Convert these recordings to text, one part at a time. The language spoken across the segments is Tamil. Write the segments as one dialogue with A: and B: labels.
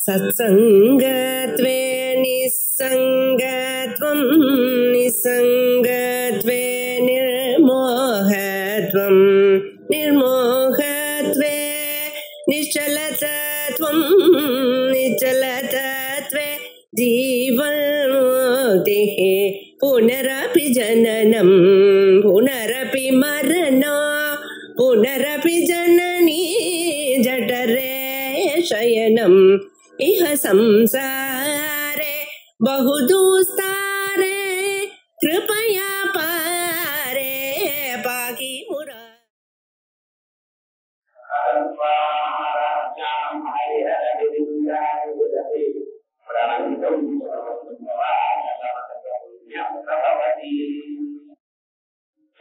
A: सत्संगत्वे निस्संगत्वं निस्संगत्वे निर्मोहत्वं निर्मोहत्वे निश्चलतत्वं निश्चलतत्वे जीवन्मुक्तिः पुनरपि जननं पुनरपि मरणं पुनरपि जननी जठरे शयनम् इह संसारे बहुदुस्तारे कृपया पारे पाहि मुरारे।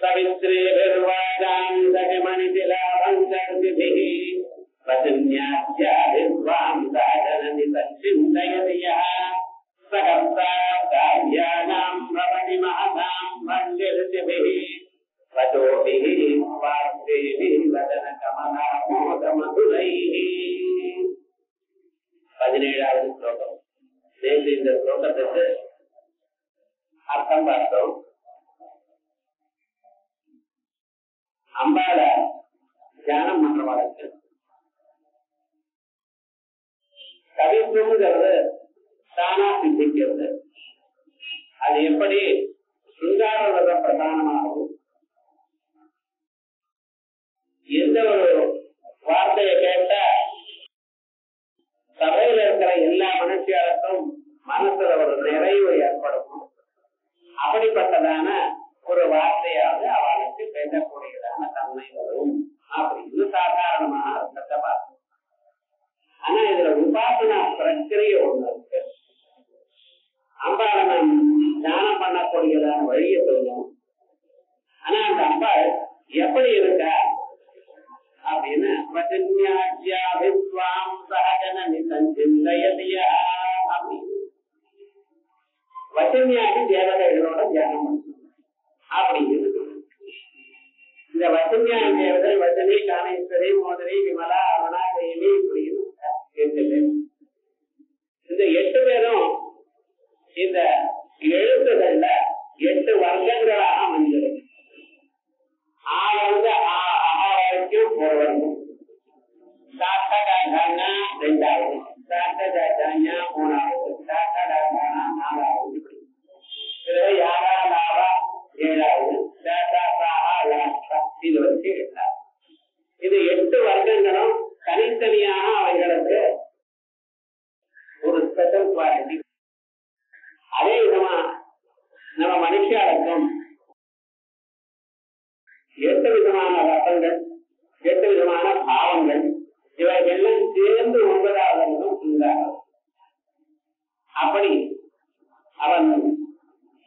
B: सवित्रे वचन्याध्याभिर्वांसाजननि तच्चिन्तयति यः सहर्ता कार्याणां भवति महतां मण्डिर्तिभिः वचोभिः वाक्यैः वदनकमलामोदमधुरैः। 17வது ஸ்லோகம். நேற்று இந்த ஸ்லோகத்துக்கு அர்த்தம் பார்த்தோம். அம்பாள தியானம் பண்றவர்களுக்கு கவித்துவங்கிறது தானா சிந்திக்கிறது. அது எப்படி சுங்காரவத பிரதானமாகவும் எந்த ஒரு வார்த்தையை கேட்ட சபையில இருக்கிற எல்லா மனுஷியாருக்கும் மனசுல ஒரு நிறைவு ஏற்படும். அப்படிப்பட்டதான ஒரு வார்த்தையாவது அவளுக்கு பேசக்கூடியதான தன்மை வரும் அப்படின்னு சாதாரணமான அர்த்தத்தை பார்க்கணும். ஆனா இதுல உபாசனா பிரக்கிரிய ஒண்ணு இருக்கு. அம்பாளை நாம் தியானம் பண்ணக்கூடியதான வழியை சொல்லும். ஆனா அந்த அம்பாள் எப்படி இருக்க அப்படின்னு வசன்யாதி தேவதைகளோட தியானம் பண்ணணும் அப்படின்னு. இந்த வசன்யாதி தேவதை வசனி, காணேஸ்வரி, மோதரி, விமலா, அருணா, தேவி இப்படின்னு 8 பேர். இந்த 8 பேரும் இந்த எழுத்துக்கள்ல 8 வர்க்கங்களாக அமைஞ்சிருக்கு. ஆவது வரைக்கும் ஒரு வர்க்கம், சாத்தடாஜானா 2வது, சாத்தடாஜானா 3வது, சாத்தடாஜானா 4வது, பிறகு யாரா லாவா 7வது, சாத்தா சாஹா லாஸ்டா இது வரைக்கும் 8வது. இது 8 வர்க்கங்களும் தனித்தனியாக அவைகளுக்கு ஒரு ஸ்பெஷல் குவாலிட்டி. அதே விதமா நம்ம மனுஷாளுக்கும் 8 விதமான ரசங்கள், 8 விதமான பாவங்கள், இவைகள்லாம் சேர்ந்து 9வது இருந்தார்கள். அப்படி அவன்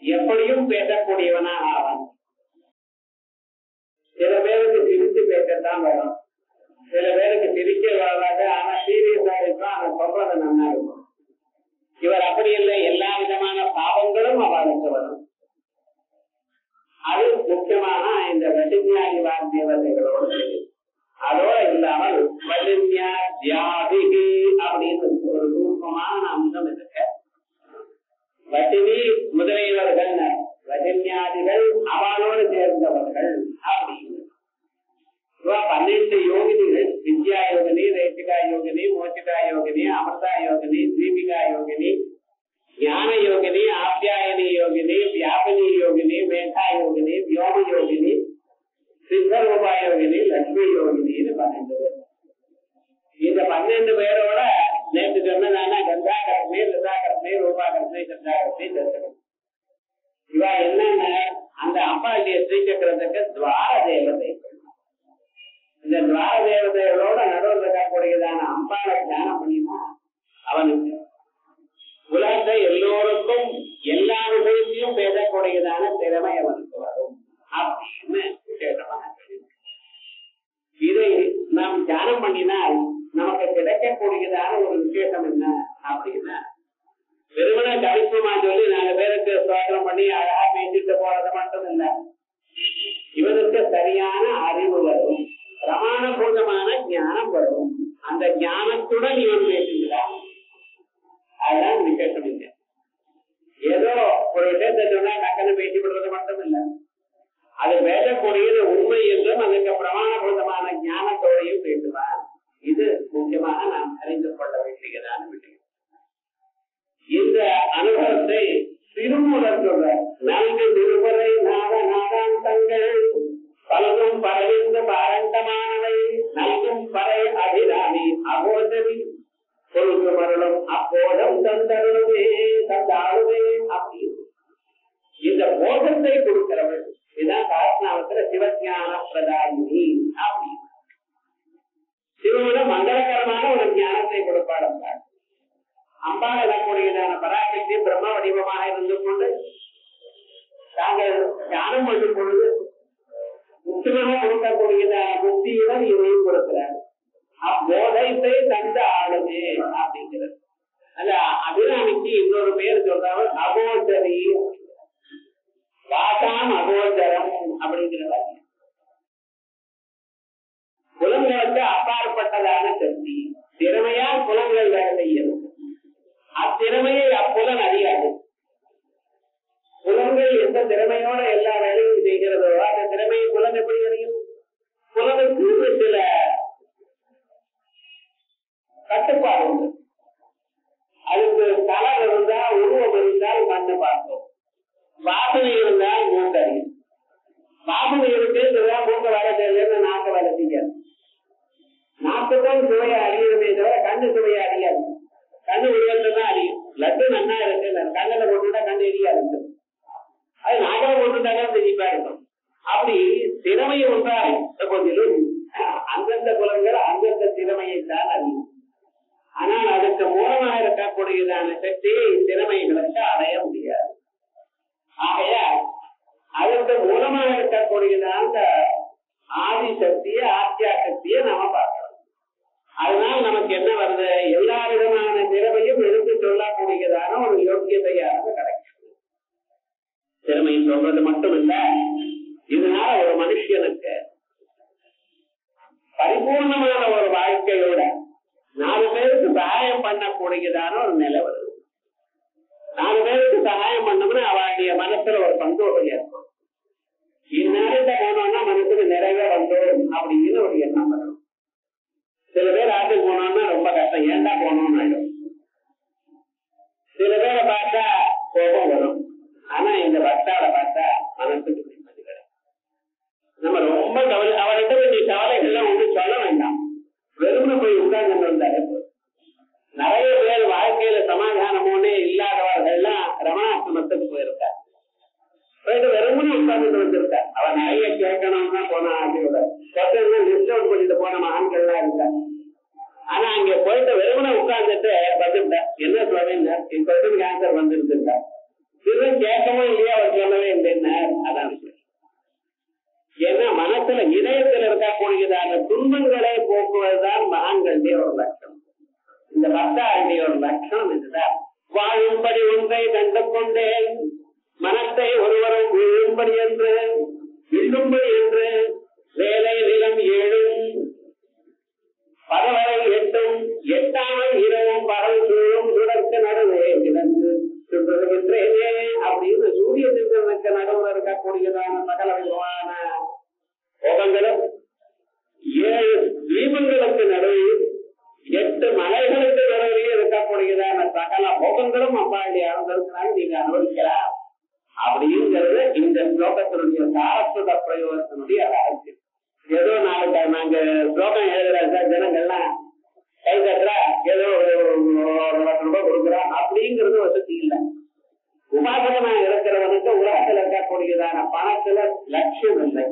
B: எப்படியும் பேசக்கூடியவனா அவன். சில பேருக்கு சிரித்து பேசத்தான் வரும், சில பேருக்கு சிரிக்க வராது. ஆனா சீரியஸா இருக்கும், அவன் சொல்றது நல்லா இருக்கும். இவர் அப்படி இல்லை, எல்லா விதமான பாவங்களும் அவளுக்கு வரும். அது முக்கியமாக இந்த வசன்யாதி தேவதைகளோடு. அதோட இல்லாமல் வசன்யா தியாதிகி அப்படின்னு ஒரு ரூபமான அம்சம் இருக்கு. வசினி முதலியவர்கள், வசன்யாதிகள் அவளோடு சேர்ந்தவர்கள் அப்படின்னு. 12 யோகினிகள், வித்யா யோகினி, ரேச்சிகா யோகினி, மோச்சிகா யோகினி, அமிர்தா யோகினி, தீபிகா யோகினி, ஞான யோகினி, ஆப்யாயனி யோகினி, வியாபினி யோகினி, மேகா யோகினி, வியோம யோகினி, சித்தரூபா யோகினி, லட்சுமி யோகினின்னு 12 பேர். இந்த 12 பேரோட நேற்று சொன்னதான கங்கா கர்மி, லதா கர்மி, ரூபா கர்மி, சந்தா கர்மி தெரிஞ்சுக்கணும். இவா என்னென்ன அந்த அம்பாளுடைய ஸ்ரீசக்கரத்துக்கு துவார தேவதை. இந்த துவார தேவதைகளோட நடுவில் இருக்கக்கூடியதான அம்பாளை தியானம் பண்ணினா அவனுக்கு உலகத்தை எல்லோருக்கும் எல்லா விஷயத்தையும் பேசக்கூடியதான திறமை அவனுக்கு வரும் அப்படின்னு விசேஷமாக. இதை நாம் தியானம் பண்ணினால் நமக்கு கிடைக்கக்கூடியதான ஒரு விசேஷம் என்ன அப்படின்னா, வெறுமன கவித்துவமா சொல்லி 4 பேருக்கு சுவாசனம் பண்ணி அழகா பேசிட்டு போறது மட்டும் இல்லை. இவனுக்கு சரியான அறிவு வரும், பிரமாணபூதமான ஞானம் வரும். அந்த ஞானத்துடன் இவன் பேசுகிறான். அப்போதம் தந்தருவே தந்தாளுவே அப்படின்னு இந்த போதத்தை கொடுக்கிறவள். இதுதான் சாஸ்திரத்துல சிவஞான பிரதாயினி அப்படின்னு. சிவனோட மங்களகரமான ஒரு ஞானத்தை கொடுப்பாள். அம்பாள் எனக்கூடியதான பராசக்தி பிரம்ம வடிவமாக இருந்து கொண்டு தாங்கள் ஞானம் பண்ணும் பொழுது முக்கியமாக கொடுக்கக்கூடியதான புத்தியுடன் இதையும் கொடுக்கிறார். அப்போதைத்தை தந்த ஆளுமே அப்படிங்கிறது. அல்ல அபிராமிக்கு இன்னொரு பேர் சொல்றாங்க அகோச்சரி, வாசாம் அகோச்சரம் அப்படிங்கிறத. புலங்களுக்கு அப்பாற்பட்டதான சக்தி, திறமையால் புலங்கள் வேலை செய்யணும். அத்திறமையை அப்புலன் அறியாது. புலன்கள் எந்த திறமையோட எல்லா வேலையும் செய்கிறதோ அந்த திறமையை புலன் எப்படி அறியும்? புலனுக்கு சில கட்டுப்பாடு உண்டு. அதுக்கு கலர் இருந்தால், உருவம் இருந்தால் மண்ணு பார்த்தோம், வாசனை இருந்தால் மூக்கு அறியும். வாசனை இருக்குன்றதா மூக்க வேலை செய்யலன்னு நாக்க வேலை செய்யாது. நாக்குதான் சுவையை அறியணுமே தவிர கண்ணு சுவையை அறியாது. கண்ணு உருவத்தான் அறியும். லட்டு நன்னா இருக்கு, கண்ணில போட்டுட்டா கண்ணு எரியாது. அது நாகல போட்டுட்டாலும் தெரியுமா இருக்கும். அப்படி திறமை ஒன்றா போதிலும் அந்தந்த புலன்கள் அந்தந்த திறமையை தான் அறியும். ஆனால் அதுக்கு மூலமாக இருக்கக்கூடியதான சக்தியை திறமைகளுக்கு அடைய முடியாது. ஆகையால் அதற்கு மூலமாக இருக்கக்கூடியதான அந்த ஆதி சக்தியை, ஆத்தியா சக்தியை நாம பார்க்கிறோம். அதனால நமக்கு என்ன வருது? எல்லா விதமான திறமையும் எடுத்து சொல்லக்கூடியதான ஒரு யோக்கியதையாக கிடைக்கும். திறமை சொல்றது மட்டும் இல்ல, இதனால ஒரு மனுஷனுக்கு பரிபூர்ணமான ஒரு வாழ்க்கையோட 4 பேருக்கு சகாயம் பண்ணக்கூடியதான ஒரு நிலை வருது. 4 பேருக்கு சகாயம் பண்ணோம்னா அவளுடைய மனசுல ஒரு சந்தோஷம் ஏற்படும். இந்நேரத்தை போனோம்னா மனசுக்கு நிறைவே வந்தோம் அப்படின்னு ஒரு எண்ணம் வரணும். சில பேர் ஆட்டுக்கு போனோம்னா ரொம்ப கஷ்டம், ஏண்டா போனோம்னு ஆயிடும். சில பேரை பார்த்தா கோபம் வரும். ஆனா இந்த பக்தாவை பார்த்தா மனசுக்கு நிம்மதி கிடைக்கும். நம்ம ரொம்ப அவர்கிட்ட நீ கவலைகள்லாம் ஒன்று சொல்ல வேண்டாம், வெறுமை போய் உட்கார்ந்து வந்தாரு. நிறைய பேர் வாழ்க்கையில சமாதானமோனே இல்லாதவர்கள்லாம் ரமணாசிரமத்துக்கு போயிருக்கார். போயிட்டு வெறுமனே உட்கார்ந்து வந்திருக்கார். அவன் நிறைய கேட்கணும்னா போனா ஆசையோட லிஸ்ட் அவுட் பண்ணிட்டு போன மகான்கள்லாம் இருக்கார். ஆனா அங்க போயிட்டு வெறுமனே உட்கார்ந்துட்டு வந்துட்டார். என்ன சொல்றீங்க, கேன்சர் வந்துருந்துட்டா இது கேட்கவும் இல்லையா அவர் சொல்லவே இல்லைன்னா அதான் விஷயம். ஏன்னா மனசுல இதயத்தில் இருக்கக்கூடியதான துன்பங்களை போக்குவதுதான் மகான்களுடைய ஒரு லட்சம். இந்த பக்தாளுடைய ஒரு லட்சம் இதுதான். வாழும்படி ஒன்றை கண்டு கொண்டேன், மனத்தை ஒருவரும் விழும்படி என்று வில்லும்படி என்று வேலை நிலம் 7 பகவரை 8 எட்டாமல் இரவும் பகல் சூழும் சுடற்கு நடுவே கிடந்து சொல்றதுன்றேனே அப்படின்னு சூரிய சந்திரனுக்கு நடுவில் இருக்கக்கூடியதான சகல விதமான கோபங்களும் 7 தீபங்களுக்கு நடுவில் 8 மலைகளுக்கு நடுவே இருக்கக்கூடியதான சகல போகங்களும் அம்பாளுடைய அனுபவத்தினால நீங்க அனுபவிக்கலாம் அப்படிங்கிறது இந்த ஸ்லோகத்தினுடைய சாரஸ்வத பிரயோகத்தினுடைய ரகசியம். ஏதோ நாங்க ஸ்லோகம் எழுதுற ஜனங்கள்லாம் கை கட்டுறா, ஏதோ ₹1,00,000 கொடுக்குறான் அப்படிங்கிறது வசதி இல்லை. உபாசகனா இருக்கிறவனுக்கு உலகத்தில் இருக்கக்கூடியதான பணத்துல லட்சியம் இல்லை.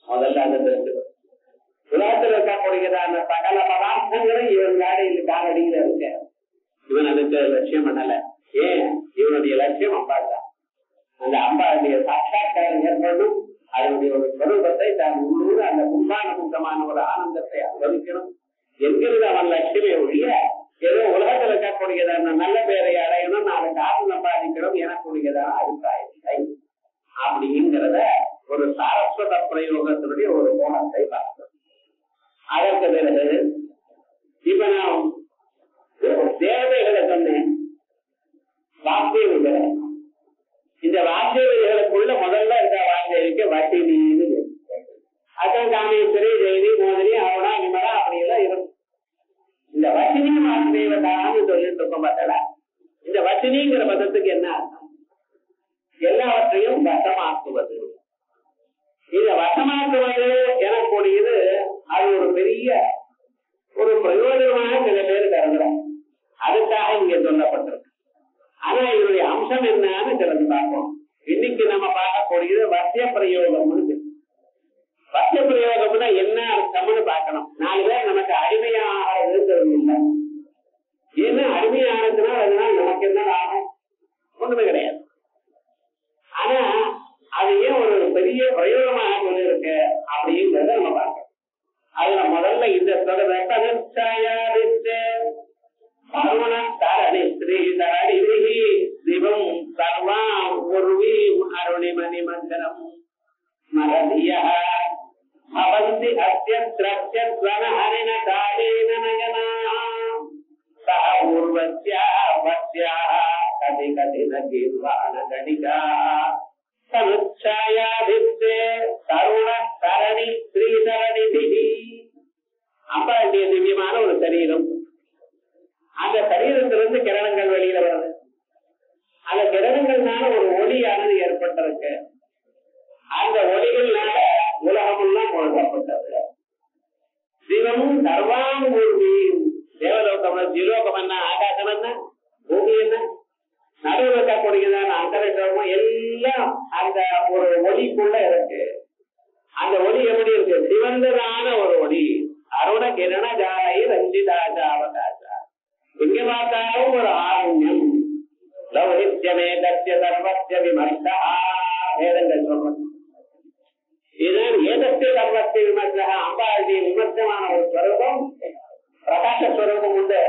B: முதல்ல அந்த தெரிஞ்சுக்கணும். உலகத்தில் இருக்கக்கூடியதான சகல பதார்த்தங்களும் இவன் காலையில் காலடியில் இருக்க, இவன் அதுக்கு லட்சியம் பண்ணல. ஏன்? இவனுடைய லட்சியம் அம்பாள்தான். அந்த அம்பாளுடைய சாட்சாத்காரம் ஏற்படணும். அதனுடைய ஒரு ஸ்வரூபத்தை தான் உள்ளூர் அந்த கும்பானமுகமான ஒரு ஆனந்தத்தை அனுபவிக்கணும் என்கிறது அவன் லட்சியமே ஒழிய ஏதோ உலகத்தில் இருக்கக்கூடியதான நல்ல பேரை அடையணும், 4 காசு சம்பாதிக்கணும் எனக்கூடியதான அபிப்பிராயம் இல்லை அப்படிங்கிறத ஒரு சாரஸ்வத பிரயோகத்தினுடைய ஒரு கோணத்தை பார்த்தோம். அதற்கு பிறகு இப்ப நான் தேவதைகளை சொன்னேன், வாக்கியவிகளை. இந்த வாக்கியவிகளுக்குள்ள முதல்ல இருக்க வாக்கியவிக்கு வட்டினின்னு அதான் காமேஸ்வரி, தேவி, மோதிரி, அவனா, விமலா அப்படியெல்லாம் இருக்கும். இந்த வட்டினி வாசுதேவதான்னு சொல்லிட்டு இருக்கோம் பார்த்தல. இந்த வட்டினிங்கிற பதத்துக்கு என்ன அர்த்தம்? எல்லாவற்றையும் வசமாக்குவது. இத வசமாக்குவது எனக்கூடியது அது ஒரு பெரிய ஒரு பிரயோஜனமாக சில பேர் கருதுறாங்க. நமக்கு என்ன லாபம்? ஒண்ணுமே கிடையாது. ஆனா அது ஏன் ஒரு பெரிய பிரயோகமாக சொல்லியிருக்கு அப்படிங்கிறத நம்ம பார்க்கணும். அதுல முதல்ல இந்த சிவம் சர்வாம் உருவி அருணிமணி மந்திரம் மரதியா அவந்தி அத்தியத்ரத்யத்வனஹரிண காலேன நயனா சஹ ஊர்வஸ்யா வஸ்யா கதி கதின கீர்வாண கணிகா சனுச்சாயாதித்தே தருண தரணி ஸ்ரீதரணிபிஹி. அம்பாளுடைய திவ்யமான ஒரு சரீரம். அந்த சரீரத்திலிருந்து கிரணங்கள் வெளியில வருது. அந்த கிரணங்கள்னால ஒரு ஒளியானது ஏற்பட்டிருக்கு. அந்த ஒளிகள்னால உலகமெல்லாம் முழுக்கப்பட்டது. சிவமும் சர்வாம் பூமியும் தேவலோகம் ஜீலோகம் என்ன, ஆகாசம் என்ன, பூமி என்ன, நடுவில் இருக்கக்கூடியதான அந்தரிஷமும் எல்லாம் அந்த ஒரு ஒளிக்குள்ள இருக்கு. அந்த ஒளி எப்படி இருக்கு? சிவந்ததான ஒரு ஒளி. அருண கிரண ஜாலை ரஞ்சிதாஜா அவகாசா. எங்க பார்த்தாலும் ஒரு ஆரண்யம். லௌகித்யமே தத்ய சர்வஸ்ய விமர்சா. வேதங்கள் சொல்றது இதுதான். ஏதஸ்ய சர்வஸ்ய விமர்சா. அம்பாளுடைய விமர்சமான ஒரு ஸ்வரூபம், பிரகாசஸ்வரூபம் உண்டு.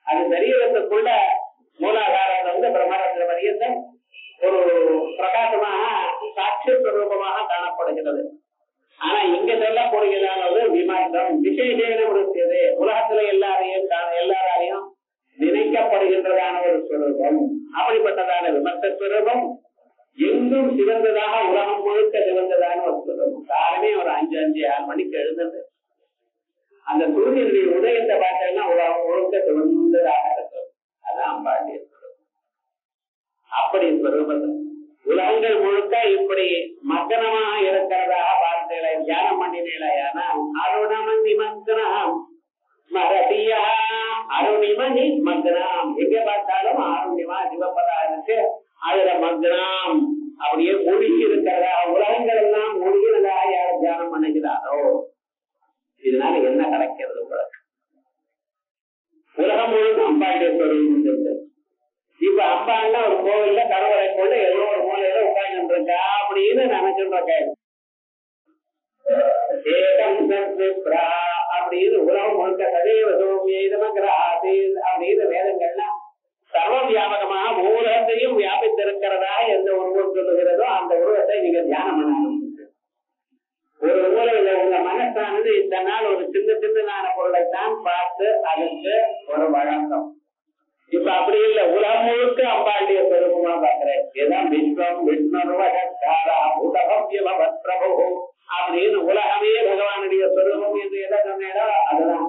B: அது சரீரத்துக்குள்ள மூலாதாரத்திலிருந்து பிரம்மரத்தில பரியந்தம் ஒரு பிரகாசமாக சாட்சி ஸ்வரூபமாக காணப்படுகிறது. ஆனா இங்க சொல்லக்கூடியதானது விமர்சம் விசேஷேன விடுத்தியது. உலகத்துல எல்லாராலையும் நினைக்கப்படுகின்றதான ஒரு ஸ்வரூபம். அப்படிப்பட்டதான விமர்சஸ்வரூபம் எங்கும் சிவந்ததாக, உலகம் முழுக்க சிவந்ததான ஒரு ஸ்வரூபம். காலமே ஒரு 5-6 மணிக்கு எழுந்தது. அந்த சூரியனுடைய உதயத்தை பார்த்தீங்கன்னா உலகம் முழுக்க சிவந்ததாக இருக்கும். அதான் அம்பாளுடைய ஸ்வரூபம். அப்படி ஸ்வரூபத்தில் உலகங்கள் முழுக்க இப்படி மகனமாக இருக்கிறதாக பார்த்தீங்களா, தியானம் பண்ணினீங்களா? அருணமணி மக்னம் மரதியா. அருணிமணி மக்னம். எங்க பார்த்தாலும் அருணிமா சிவப்பதா இருக்கு. அதுல மக்னம் அப்படியே மூழ்கி இருக்கிறதா, உலகங்கள் எல்லாம் மூழ்கினதா யார் தியானம் பண்ணுகிறாரோ இதனால என்ன கிடைக்கிறது? உங்களுக்கு உலகம் முழுக்க அம்பாளுடைய ஸ்வரூபம். இப்ப அம்பாள்னா ஒரு கோவில்ல கடவுளைக்குள்ள ஏதோ ஒரு மூலையில உட்கார்ந்து இருக்கா அப்படின்னு நினைச்சுட்டு அப்படின்னு உலகம் முழுக்க சதேவ சோமியமகிராசி அப்படின்னு வேதங்கள்லாம் சர்வ வியாபகமாக உலகத்தையும் வியாபித்திருக்கிறதா எந்த உருவம் சொல்லுகிறதோ அந்த உருவத்தை நீங்க தியானம் பண்ணணும். ஒரு மூலையில உங்க மனசானது இந்த நாள் ஒரு சின்னதான பொருளைத்தான் பார்த்து அதுக்கு ஒரு வழக்கம். இப்ப அப்படி இல்ல, உலகம் முழுக்க அம்பாளுடைய பெருமா பாக்குறேன். ஏதான் விஸ்வம் விஷ்ணுர்வகாரா உலகம் பிரபு அப்படின்னு உலகமே பகவானுடைய ஸ்வரூபம் என்று எதை சொன்னேடோ அதுதான்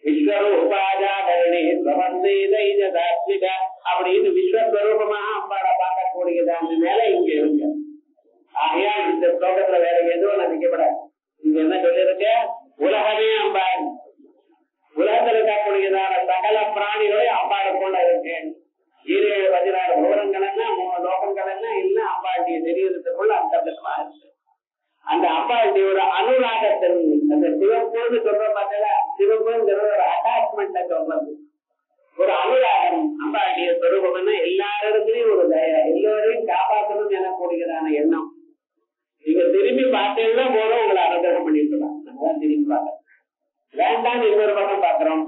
B: விஸ்வரூபாஜாகரணி பிரபந்தேதாத்மிக அப்படின்னு விஸ்வஸ்வரூபமாக அம்பாளை பார்க்கக்கூடியதான நிலை இங்க இருக்கு. ஆகையால் இந்த ஸ்லோகத்துல வேற எதுவும் நினைக்கப்படாது. இங்க என்ன சொல்லிருக்க? உலகமே அம்பாள். உலகத்தில் இருக்கக்கூடியதான சகல பிராணிகளே அம்பாளுக்குள்ள இருக்கு. 17-16 புவனங்கள் என்ன, 3 லோகங்கள் என்ன இல்ல அம்பாளுடைய சரீரத்துக்குள்ள அந்தர்கதமா இருக்கு. அந்த அம்பாளுடைய ஒரு அனுராகத்தின் அந்த சிவப்புன்னு சொல்ற பார்த்தா, சிவப்புங்கிறது ஒரு அட்டாச்மெண்ட சொல்றது, ஒரு அனுராகம். அம்பாளுடைய ஸ்வரூபம்னா எல்லாரிடத்துலயும் ஒரு தயா, எல்லோரையும் காப்பாற்றணும்னு எனக்கூடியதான எண்ணம். நீங்க திரும்பி பார்த்தீங்கன்னா போதும் உங்களை அனுகிரகம் பண்ணிருக்கலாம். நம்மதான் திரும்பி பார்க்க வேண்டாம். இன்னொரு பக்கம் பாக்குறோம்.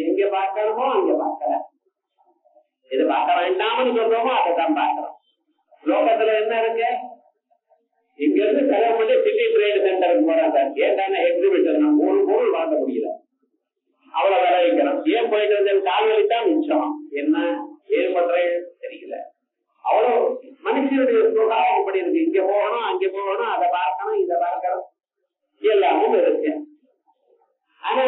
B: எங்க பார்க்கணுமோ அங்க பார்க்கல, இது பார்க்க வேண்டாம்னு சொல்றோமோ அதைத்தான் பார்க்கிறோம். லோகத்துல என்ன இருக்கு? இங்க இருந்து செலவு பண்ணி சிட்டி ட்ரேட் சென்டருக்கு போறாங்க. ஏதான எக்ஸிபிஷன் 3 பொருள் வாங்க முடியல, அவ்வளவு விலை வைக்கிறோம். ஏன் போயிட்டு வந்து கால் வலித்தான் மிச்சம். என்ன ஏன் பண்றேன் தெரியல. அவ்வளவு மனுஷனுடைய சுகாதாரம் இப்படி இருக்கு. இங்க போகணும் அங்க போகணும், அதை பார்க்கணும் இதை பார்க்கணும், எல்லாமும் இருக்கு. ஆனா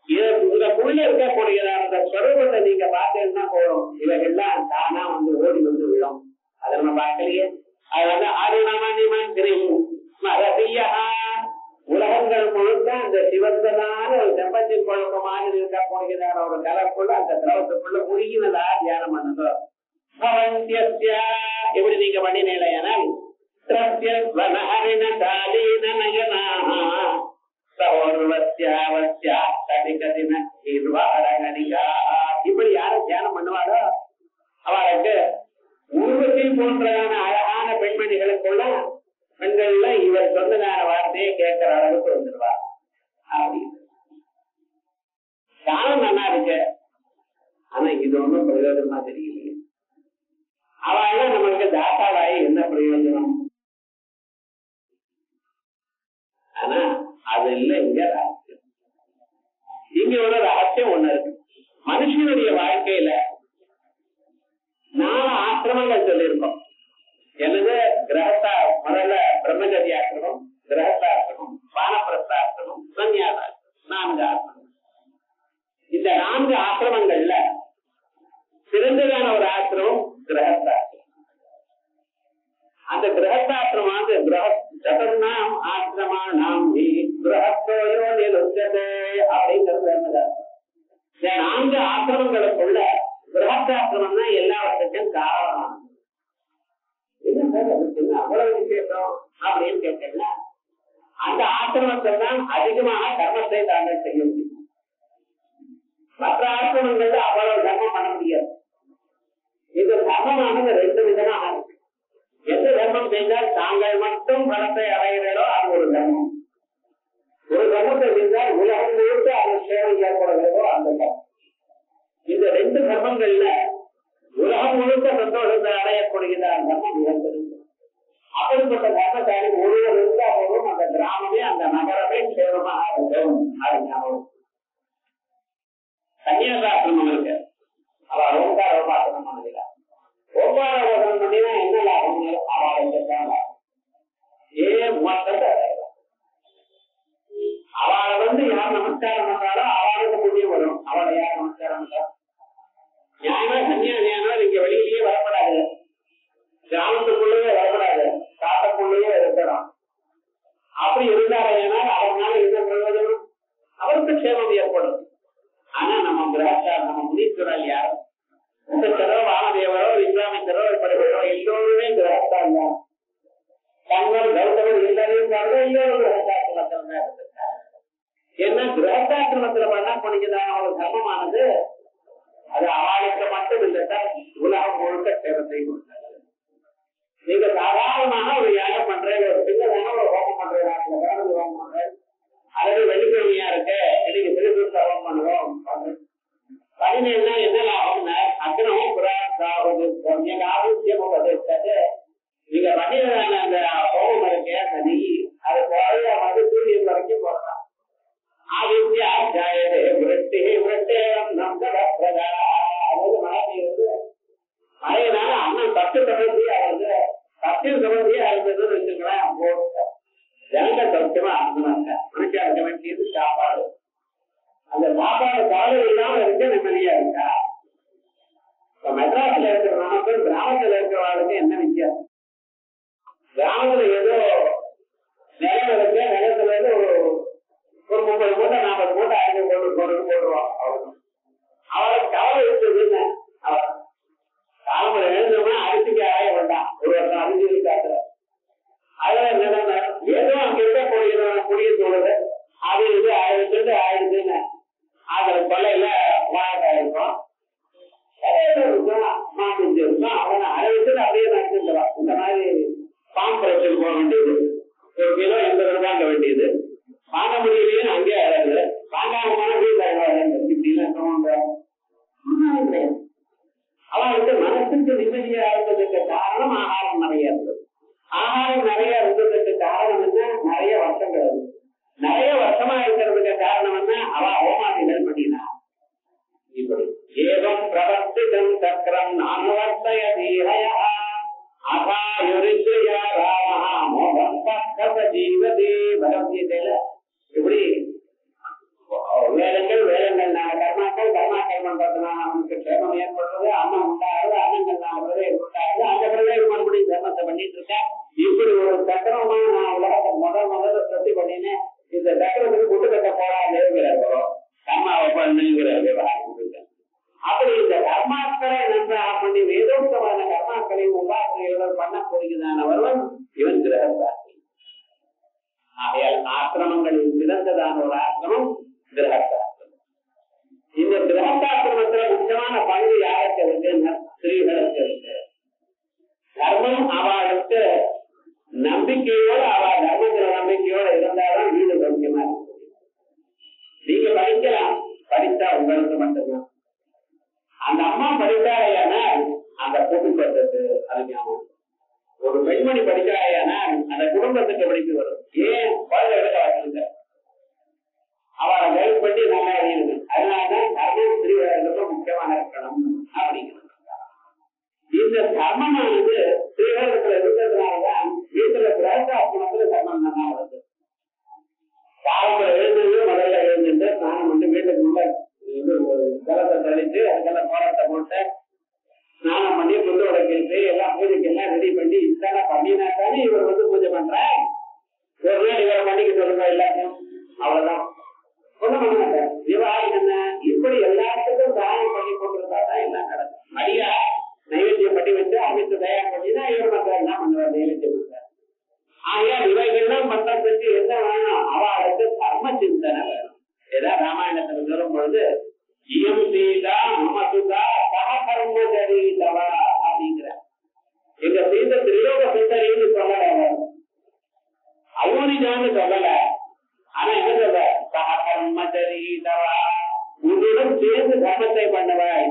B: இதுக்குள்ள இருக்கக்கூடிய அந்த ஸ்வரூபத்தை நீங்க பார்த்தீங்கன்னா போறோம். இவைகள்லாம் தானா வந்து ஓடி வந்து விடும். அதை நம்ம பார்க்கலையே. அது வந்து அருணமணி மந்திரம் மரதியா. உலகங்கள் முழுக்க அந்த சிவந்ததான ஒரு செம்பஞ்சின் குழப்பமாக இருக்கக்கூடியதான ஒரு கலக்குள்ள அந்த திரவத்துக்குள்ள முருகினதா தியானம் பண்ணுங்க. எப்படி நீங்க பண்ணினீங்கன்னா சௌர்வஸ்யா கொண்டு வந்துருவா அப்படின்னு. ஞானம் நல்லா இருக்கு, ஆனா இது ஒண்ணும் பிரயோஜனமா தெரியலையே. அவன் நம்மளுக்கு தாத்தாளாயி என்ன பிரயோஜனம்? ஆனா அது இல்லை. இங்க ரகசியம், இங்க ஒரு ரகசியம் ஒண்ணு இருக்கு. மனுஷனுடைய வாழ்க்கையில 4 ஆசிரமங்கள் சொல்லியிருக்கோம். என்னது? கிரகஸ்தா, முதல்ல பிரம்மச்சரியாசிரமம், கிரகஸ்தாசிரமம், வானப்பிரஸ்தாசிரமம், சன்னியாசாசிரமம், 4 ஆசிரமம். இந்த 4 ஆசிரமங்கள்ல சிறந்ததான ஒரு ஆசிரமம் கிரகஸ்தாசிரமம். அந்த கிரகஸ்தாசிரமம் ஜபன்னாம் ஆசிரமா நாம் கிரகஸ்தோயோ நிலுச்சதே அப்படிங்கிறது இந்த 4 ஆசிரமங்களுக்குள்ள கிரகஸ்தாசிரமம் தான் எல்லாவற்றுக்கும் காரணம். என்ன சார் அதுக்கு அவ்வளவு விசேஷம் அப்படின்னு கேட்டீங்கன்னா, அந்த ஆசிரமத்தில் தான் அதிகமாக கர்மத்தை தாங்கள் செய்ய முடியும். மற்ற ஆசிரமங்கள்ல அவ்வளவு தர்மம் பண்ண முடியாது. இது தர்மமானது 2 விதமாக இருக்கு. எந்த தர்மம் செய்தால் தாங்கள் மட்டும் பலத்தை அடைகிறதோ அது ஒரு தர்மம். ஒரு தர்மத்தை செய்தால் உலகம் முழுக்க அது சேவை ஏற்படுகிறதோ அந்த தர்மம். இந்த 2 தர்மங்கள்ல உலகம் முழுக்க சந்தோஷத்தை அடையக்கூடியது அந்த தர்மம் உயர்ந்தது. அப்படிப்பட்ட தர்மத்தாரி ஒருவர் இருந்தா போதும் அந்த கிராமமே அந்த நகரமே சேவமாக இருக்கும். அது சன்னியாசாசிரமம் இருக்கு. அவ ஓங்காரோபாசனம் பண்ணுகிறார். ஓங்காரோபாசனம் பண்ணினா என்ன லாபம்? அவளுக்கு ஏன் மொத்தத்தை அடையலாம். அவளை யார் நமஸ்காரம் பண்றாரோ அவளுக்கு புண்ணியம் வரும். அவளை யார் நமஸ்காரம் பண்றா? நியாயமா சன்னியாசியானா இங்க வெளியிலேயே வரப்படாது, கிராமத்துக்குள்ளேயே வரப்படாது, காட்டுக்குள்ளேயே இருக்கணும். அப்படி இருந்தாருன்னா அவனால என்ன பிரயோஜனம்? அவருக்கு சேமம் ஏற்படும். ஆனா நம்ம கிரகஸ்தார், நம்ம முனீஸ்வரர் யாரும் முத்தரோ வாமதேவரோ விஸ்வாமித்திரோ இப்படிப்பட்டோ எல்லோருமே கிரகஸ்தான் தான். கண்வர் கௌதமர் எல்லாரையும் எல்லோரும் கிரகஸ்தாசிரமத்தில் தான் இருந்திருக்காங்க. ஏன்னா கிரகஸ்தாசிரமத்துல பண்ணா பண்ணிக்கதான் ஒரு தர்மமானது அது அவளுக்கு மட்டும் இல்லட்டா உலகம் முழுக்க சேவத்தை கொடுத்தாங்க. நீங்க சாதாரணமான ஒரு யாகம் பண்றேன், ஒரு சின்னதான ஒரு ஹோமம் பண்றேன், கணபதி ஹோமம் பண்றேன், அல்லது வெள்ளிக்கிழமையா இருக்கு இன்னைக்கு திருப்பூர் ஹோமம் பண்ணுவோம். 17 என்ன லாபம்னா அக்னமும் புறாவது எங்க ஆரோக்கியமும் பதிர்த்தது. நீங்க பண்ணிடுறாங்க அந்த ஹோமம் இருக்கு, அந்த நெய் அது போய் வந்து சூரியன் வரைக்கும் போடலாம். ஆதித்யாஜாயதே விரட்டே விரட்டேரம் நம்பதா. அதாவது மழை பெய்யுது, மழையினால அண்ணன் தட்டு சமந்தியா இருந்து சத்தியம் சமந்தியா இருந்ததுன்னு வச்சுக்கலாம். ஜனங்க சௌக்கியமா இருந்தாங்க. மனுஷா இருக்க வேண்டியது சாப்பாடு. அந்த சாப்பாடு காலை இல்லாம இருக்க நிம்மதியா இருக்கா? இப்ப மெட்ராஸ்ல இருக்கிற நமக்கு கிராமத்துல இருக்கிறவங்களுக்கு என்ன வித்தியாசம்? கிராமத்துல ஏதோ நிலம் இருக்கு, நிலத்துல இருந்து ஒரு 30 மூட்டை 40 மூட்டை அரிசி போட்டுருவோம். அவருக்கு கவலை இருக்குதுன்னு அவர் காலம்புரை எழுந்தோம்னா அரிசிக்கு அடைய வேண்டாம். ஒரு வருஷம் அரிசி இருக்காத்துல அதுல என்னன்னா ஏதோ அங்க இருக்கக்கூடிய குடிய தோணுது, அது இது ஆயிடுச்சுன்னு அதுல கொள்ளையில வாழைக்காய் இருக்கும், மாமிஞ்சி இருக்கும். அவனை அரைவிட்டு அப்படியே நடந்துருவான். இந்த மாதிரி பாம்பு பிரச்சனை போக வேண்டியது, 1 கிலோ 80 ரூபாய் வாங்க வேண்டியது, வாங்க முடியலையே அங்கே அழகு, வாங்காம போனா வீட்டு இப்படின்னு அவனுக்கு மனசுக்கு நிம்மதியா இருந்ததுக்கு காரணம் ஆகாரம் நிறைய இருந்தது. ஆகாரம் நிறைய இருந்ததுக்கு காரணம் என்ன? நிறைய வருஷங்கள் இருக்கு. நிறைய வருஷமா இருக்கிறதுக்கு காரணம் என்ன? அவ ஹோமாதிகள் பண்ணினா. இப்படி ஏகம் பிரவர்த்திதம் சக்கரம் நான்வர்த்தய தீஹய அகாயுரித்யா ராமஹ மோகம் பக்கத ஜீவதே. பகவத்கீதையில இப்படி வேதங்கள்னால கர்மாக்கள் பண்றதுனால அவனுக்கு க்ஷேமம் ஏற்படுறது, அன்னம் உண்டாகுது, அன்னங்கள்னால பிரதேசம் உண்டாகுது, அந்த பிரதேசம் மறுபடியும் தர்மத்தை பண்ணிட்டு இருக்கேன். இப்படி ஒரு சக்கரமா நான் உலகத்தை முதல்ல சக்தி பண்ணினேன். இந்த சக்கரத்துக்கு முட்டு கட்ட போறாங்கிறோ கர்மாவை பண்ணுங்கிற விவகாரம். அப்படி இந்த கர்மாக்களை நன்றாக பண்ணி வேதோக்தமான கர்மாக்களையும் உபாசனைகளுடன் பண்ணக்கூடியதான ஒருவன் இவன் கிரகஸ்தாசி. ஆகையால் ஆசிரமங்களில் சிறந்ததான ஒரு ஆசிரமம் கிரகஸ்தாசிரமம். இந்த கிரகஸ்தாசிரமத்துல முக்கியமான பங்கு யாருக்கு இருக்குன்னா ஸ்திரீகளுக்கு இருக்கு. தர்மம் அவளுக்கு நம்பிக்கையோட அவ தர்மத்துல நம்பிக்கையோட இருந்தாலும் வீடு சௌக்கியமா இருக்கும். நீங்க படிக்கலாம், படித்தா உங்களுக்கு மட்டும்தான். அந்த அம்மா படித்தாலேயானால் அந்த குடும்பத்துக்கு அது ஞாபகம். ஒரு பெண்மணி படித்தாலேயானால் அந்த குடும்பத்துக்கு படிப்பு வரும். ஏன் குழந்தை எடுக்க வச்சிருக்க அவளை கைட் பண்ணி நல்லா அறியணும். அதனாலதான் தர்மம் ஸ்திரீகளுக்கு முக்கியமாக இருக்கணும் அப்படிங்கிறது. இந்த தர்மமானது ஸ்திரீகளுக்குள்ள இருக்கிறதுனாலதான் வீட்டுல கிரகத்துல தர்மம் நல்லா வருது. காலத்துல எழுந்து முதல்ல எழுந்துட்டு ஸ்நானம் பண்ணி வீட்டுக்குள்ள ஜலத்தை தெளிச்சு அதுக்கெல்லாம் கோலத்தை போட்டு ஸ்நானம் பண்ணி புது உடைக்கிட்டு எல்லாம் பூஜைக்கு எல்லாம் ரெடி பண்ணி இதெல்லாம் பண்ணினாத்தானே இவர் பூஜை பண்ற. ஒரு நாள் இவரை பண்ணிக்க சொல்லுங்க எல்லாத்தையும், அவ்வளவுதான். ஒண்ணும் பண்ண மாட்டார். விவாகம் என்ன இப்படி எல்லாத்துக்கும் தானம் பண்ணி கொண்டிருந்தாதான் எல்லாம் நடக்கும். மடியா நைவேத்தியம் பண்ணி வச்சு அமைத்து தயார் பண்ணினா இவர் மற்ற என்ன பண்ணுவார், நைவேத்தியம் பண்றார். ஆகையா இவைகள்லாம் பண்றதுக்கு என்ன வேணும், அவளுக்கு கர்ம சிந்தனை வேணும். ஏதாவது ராமாயணத்துல சொல்லும் பொழுது இயம் சீதா மமசுதா சகர்ம ஜரீதவா அப்படிங்கிற எங்க சீத திரிலோக சுந்தரின்னு சொல்லல, அயோனிதான்னு சொல்லல. ஆனா என்ன சொல்ற, சகர்ம ஜரீதவா, உன்னுடன் சேர்ந்து தர்மத்தை பண்ணுவாய்.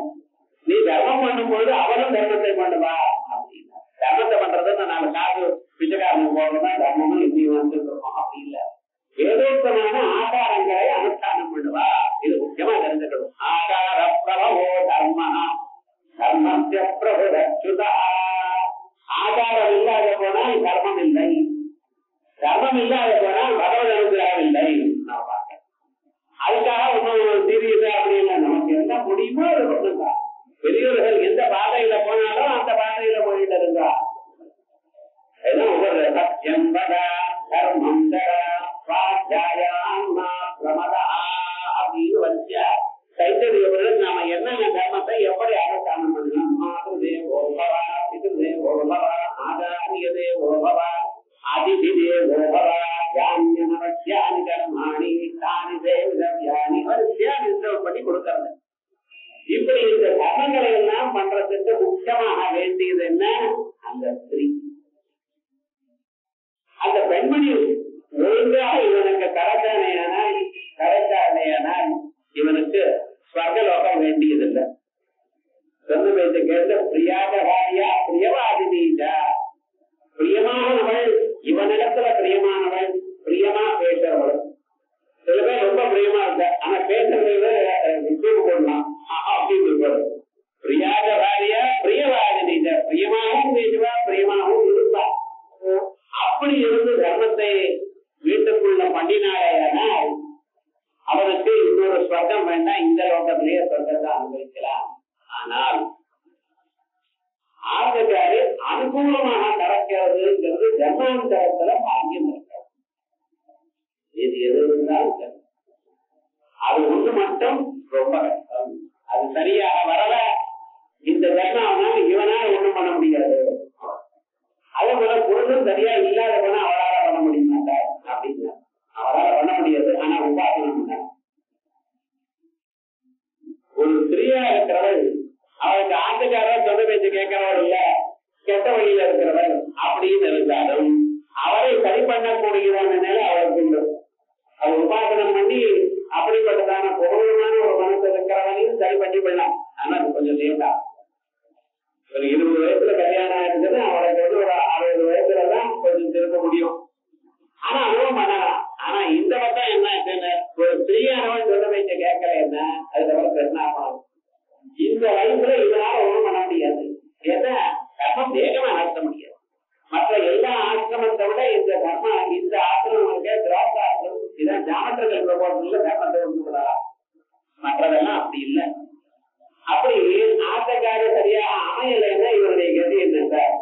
B: நீ தர்மம் பண்ணும்போது அவனும் தர்மத்தை பண்ணுவா அப்படின்னா. தர்மத்தை பண்றதுன்னு நாம காசு பிச்சைக்காரனுக்கு போறோம்னா தர்மமும் இன்னும் வந்துருக்கோம் அப்படி இல்ல. வேதோக்தமான ஆகாரங்களை அனுஷ்டானம் பண்ணுவா. இது முக்கியமா தெரிஞ்சுக்கணும். ஆகார பிரபவோ தர்ம தர்மஸ்ய பிரபுரச்சுதா. ஆகாரம் இல்லாத போனால் தர்மம் இல்லை, தர்மம் இல்லாத போனால் பகவத் அனுகிரகம் இல்லை. நான் பார்க்கிறேன். அதுக்காக ஒன்னும் சீரியஸா அப்படி இல்லை. நமக்கு என்ன முடியுமோ அது ஒண்ணுதான். பெரியவர்கள் எந்த பாதையில போனாலும் அந்த பாதையில போயிட்டு இருந்தா சத்தியம் வத தர்மம் தர அப்படின்னு வச்ச கைத்தறியவர்கள் நாம என்னென்ன தர்மத்தை எப்படி அனுஷ்டானம் பண்ணலாம். மாதேவோபவா பிதேவோபவா ஆதாரியதேவோபவா அதிதிதேவோபவா யானியனவத்யானி கர்மாணி தானி தேவதவ்யானி வரிசையாக பண்ணி கொடுக்கறது. இப்படி இந்த தர்மங்களை எல்லாம் பண்றதுக்கு முக்கியமாக வேண்டியது என்ன, அந்த ஸ்திரீ. அந்த பெண்மணி ஒழுங்காக இவனுக்கு கரெக்டானையானால் இவனுக்கு ஸ்வர்கலோகம் வேண்டியதில்லை. சொந்த பேச்சு கேட்டு பிரியாதகாரியா பிரியவாதினீஜா, பிரியமானவள் இவனிடத்துல பிரியமானவள், பிரியமா பேசுறவள். சில பேர் ரொம்ப பிரியமா இருக்க, ஆனா பேசுறது போடலாம் அப்படின்னு இருப்பாரு. பிரியாதகாரியா பிரியவாதினீஜ, பிரியமாகவும் பேசுவா பிரியமாகவும் இருப்பா. அப்படி இருந்து தர்மத்தை வீட்டுக்குள்ள பண்ணினாலேயானால் அவனுக்கு இன்னொரு ஸ்வர்க்கம் வேண்டாம், இந்த லோகத்திலேயே சொர்க்கத்தை அனுபவிக்கலாம். ஆனால் ஆர்வக்காரு அனுகூலமாக நடக்கிறதுங்கிறது ஜன்மாந்தரத்துல பாக்கியம் இருக்கிறது. இது எது இருந்தாலும் சரி, அது ஒண்ணு மட்டும் ரொம்ப கஷ்டம். அது சரியாக வரல, இந்த ஜன்மாவனால் இவனால் ஒண்ணும் பண்ண முடியாது. அதே போல பொருளும் சரியா இல்லாத போனா அவரால பண்ண முடிய மாட்டார் அப்படின்னா, அவரால பண்ண முடியாது. ஆனா உபாசனம் பண்ண ஒரு ஸ்திரீயா இருக்கிறவள் அவளுக்கு ஆட்டுக்காரர் சொந்த பேச்சு கேட்கிறவள் இல்ல, கெட்ட வழியில இருக்கிறவள் அப்படின்னு இருந்தாலும் அவரை சரி பண்ணக்கூடியதான நிலை அவளுக்கு உண்டு. அவர் உபாசனம் பண்ணி அப்படிப்பட்டதான பொருளான ஒரு மனசு இருக்கிறவனையும் சரி பண்ணி பண்ணலாம். ஆனா அது கொஞ்சம் லேட்டா. ஒரு 20 வயசுல கல்யாணம் ஆயிருந்தது, அவளுக்கு ஒரு 60 வயசுலதான் கொஞ்சம் திரும்ப முடியும். ஆனா அதுவும் பண்ணலாம். ஆனா இந்த பக்கம் என்ன ஆச்சுன்னு, ஒரு ஸ்திரீயானவன் சொல்ல வைக்க கேட்கல என்ன, அதுக்கப்புறம் பெருநாகம் இந்த வயசுல இதனால ஒண்ணும் பண்ண முடியாது. ஏன்னா கர்மம் வேகமா நடத்த முடியாது. மற்ற எல்லா ஆசிரமத்தை விட இந்த கர்ம இந்த ஆசிரமம் இருக்க திராட்சை ஆசிரமம் இதான் ஜாமத்திரங்கள் பிரபோதத்துல கர்மத்தை ஒன்றுக்கலாம். மற்றதெல்லாம் அப்படி இல்லை. அப்படி ஆசைக்காக சரியாக அமையலைன்னா இவருடைய கதி என்ன சார்?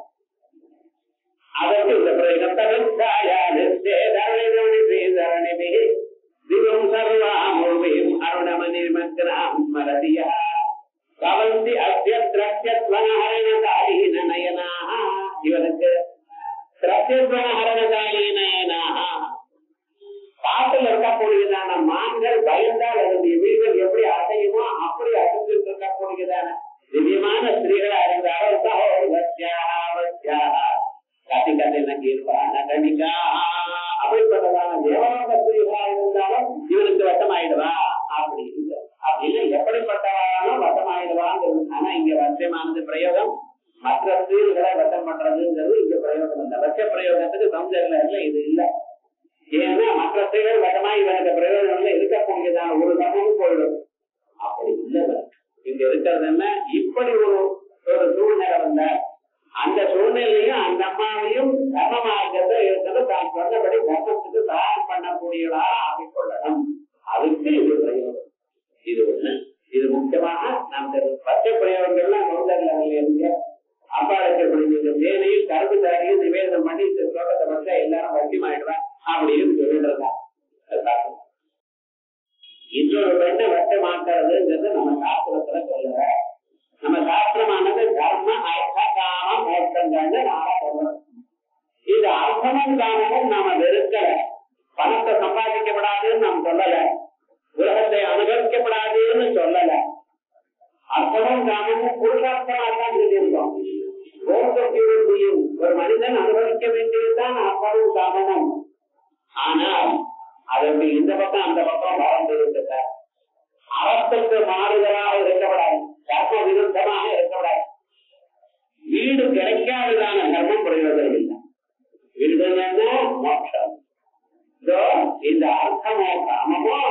B: அதற்கு இந்த இவனுக்கு காட்டில் இருக்கக்கூடியதான மான்கள் பயந்தால் அதனுடைய வீடுகள் எப்படி அசையுமோ அப்படி அசைந்து இருக்கக்கூடியதான திவ்யமான ஸ்திரீகளா இருந்தாலும் கத்தி கத்தின கீழ்வான கணிகா அப்படிப்பட்டதான தேவலோகத்திலா இருந்தாலும் இவனுக்கு வட்டமாயிடுவா அப்படின்னு அப்படின்னு எப்படிப்பட்டவாலும் வட்டமாயிடுவாங்கிறது. ஆனா இங்க வசியமானது பிரயோகம், மற்ற ஸ்திரீகளை வட்டம் பண்றதுங்கிறது இங்க பிரயோகம் இல்லை. வச்ச பிரயோகத்துக்கு சமுதாயத்துல இது இல்லை. ஏன்னா மற்ற ஸ்திரீகள் வட்டமா இவனுக்கு பிரயோஜனம் இருக்கக்கூடியதான ஒரு சமூகம் போயிடும். அப்படி இல்லை. இங்க இருக்கிறது என்ன, இப்படி ஒரு சூழ்நிலை வந்த அந்த சூழ்நிலையும் அந்த அம்மாவையும் தர்ம மார்க்கத்தை இருக்கிறது தான் சொன்னபடி தர்மத்துக்கு தயார் பண்ணக்கூடியவா ஆக்கிக் கொள்ளணும். அதுக்கு இது பிரயோகம். இது ஒண்ணு. இது முக்கியமாக நம்ம பச்ச பிரயோகங்கள்லாம் சௌந்தர்யில இருக்கு. அப்பாடக்கூடிய தேனையும் கருப்பு தாரியும் நிவேதனம் பண்ணி இந்த ஸ்லோகத்தை வச்சா எல்லாரும் வட்டியமாயிடுவேன் அப்படின்னு சொல்லிடுறதா. இன்னொரு பெண்ணை வட்டமாக்குறதுங்கிறது நம்ம சாஸ்திரத்துல சொல்லுற. நம்ம சாஸ்திரமானது தர்ம அர்த்த காம மோட்சங்கள்னு நாம சொல்றோம். இது அர்த்தமும் காமமும் நாம வெறுக்கல. பணத்தை சம்பாதிக்கப்படாதுன்னு நாம் சொல்லல, உலகத்தை அனுபவிக்கப்படாதுன்னு சொல்லல. அர்த்தமும் காமமும் புருஷார்த்தமாகத்தான் சொல்லியிருக்கோம். ஒரு மனிதன் அனுபவிக்க வேண்டியதுதான் அர்த்தமும் காமமும். ஆனால் அதற்கு இந்த பக்கம் அந்த பக்கம் வளர்ந்து இருக்க அறத்துக்கு மாறுதலாக இருக்கப்படாது, தர்ம விருத்தமாக இருக்கப்படாது. வீடு கிடைக்காததான தர்மம் பிரயோஜனம் இல்லை. வீடு மோட்சம். இந்த அர்த்தமோ காமமோ